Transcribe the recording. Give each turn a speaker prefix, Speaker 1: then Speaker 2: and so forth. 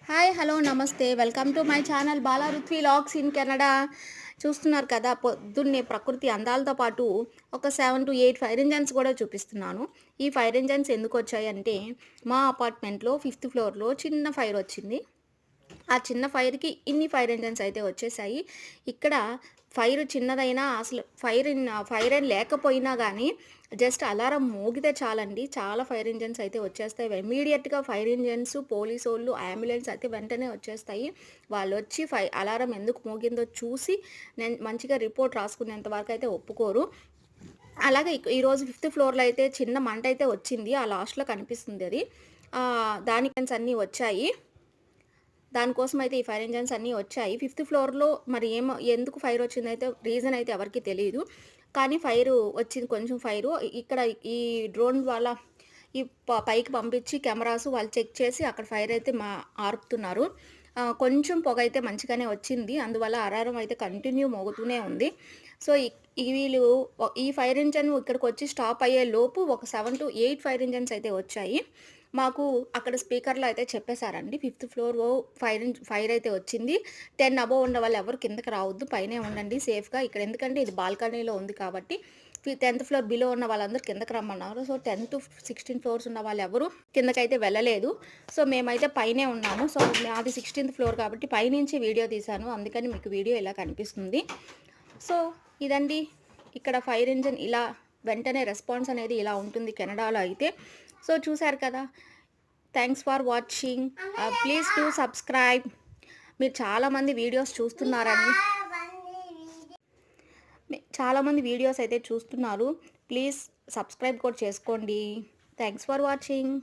Speaker 1: Hi hello namaste welcome to my channel Bala Ruthvi logs in Canada. చూస్తున్నారు కదా, పొద్దున్నే ప్రకృతి అందాలతో పాటు ఒక 7 to 8 ఫైర్ ఇంజన్స్ కూడా చూపిస్తున్నాను. ఈ ఫైర్ ఇంజన్స్ ఎందుకు వచ్చాయంటే, మా అపార్ట్మెంట్లో 5th ఫ్లోర్లో చిన్న ఫైర్ వచ్చింది. ఆ చిన్న ఫైర్‌కి ఇన్ని ఫైర్ ఇంజిన్స్ అయితే వచ్చేసాయి. ఇక్కడ ఫైర్ చిన్నదైనా అసలు ఫైర్ ఏం లేకపోయినా గానీ, జస్ట్ అలారం మోగితే చాలండి, చాలా ఫైర్ ఇంజిన్స్ అయితే వచ్చేస్తాయి. ఇమ్మీడియేట్‌గా ఫైర్ ఇంజిన్స్, పోలీసోళ్ళు, అంబులెన్స్ అయితే వెంటనే వచ్చేస్తాయి. వాళ్ళొచ్చి అలారం ఎందుకు మోగిందో చూసి నేను మంచిగా రిపోర్ట్ రాసుకునేంత వరకైతే ఒప్పుకోరు. అలాగే ఈరోజు 5th ఫ్లోర్‌లో అయితే చిన్న మంటయితే వచ్చింది. ఆ లాస్ట్‌లో కనిపిస్తుంది అది. దానికి అన్నీ వచ్చాయి. దానికోసమయితే ఈ ఫైర్ ఇంజిన్స్ అన్నీ వచ్చాయి. 5th ఫ్లోర్‌లో మరి ఎందుకు ఫైర్ వచ్చిందయితే రీజన్ అయితే ఎవరికీ తెలీదు. కానీ ఫైరు వచ్చింది, కొంచెం ఫైరు. ఇక్కడ ఈ డ్రోన్ వాళ్ళ ఈ పైకి పంపించి కెమెరాస్ వాళ్ళు చెక్ చేసి అక్కడ ఫైర్ అయితే ఆర్పుతున్నారు. కొంచెం పొగైతే మంచిగానే వచ్చింది. అందువల్ల అలారం అయితే కంటిన్యూ మోగుతూనే ఉంది. సో, వీళ్ళు ఈ ఫైర్ ఇంజిన్ ఇక్కడికొచ్చి స్టాప్ అయ్యే లోపు ఒక 7-8 ఫైర్ ఇంజిన్స్ అయితే వచ్చాయి. మాకు అక్కడ స్పీకర్‌లో అయితే చెప్పేసారండి. 5th ఫ్లోర్ ఫైర్ అయితే వచ్చింది. 10 అబోవ్ ఉన్న వాళ్ళు ఎవరు కిందకి రావద్దు, పైనే ఉండండి సేఫ్‌గా. ఇక్కడ ఎందుకంటే ఇది బాల్కనీలో ఉంది కాబట్టి 10th ఫ్లోర్ బిలో ఉన్న వాళ్ళందరూ కిందకి రమ్మన్నారు. సో, 10-16 ఫ్లోర్స్ ఉన్న వాళ్ళెవరు కిందకైతే వెళ్ళలేదు. సో, మేమైతే పైనే ఉన్నాము. సో, మాది 16th ఫ్లోర్ కాబట్టి పైనుంచి వీడియో తీశాను. అందుకని మీకు వీడియో ఇలా కనిపిస్తుంది. సో, ఇదండి. ఇక్కడ ఫైర్ ఇంజిన్ ఇలా వెంటనే రెస్పాన్స్ అనేది ఇలా ఉంటుంది కెనడాలో అయితే. సో, చూసారు కదా! Thanks for watching. Please do subscribe. మీరు చాలామంది వీడియోస్ అయితే చూస్తున్నారు. ప్లీజ్ సబ్స్క్రైబ్ కూడా చేసుకోండి. Thanks for watching.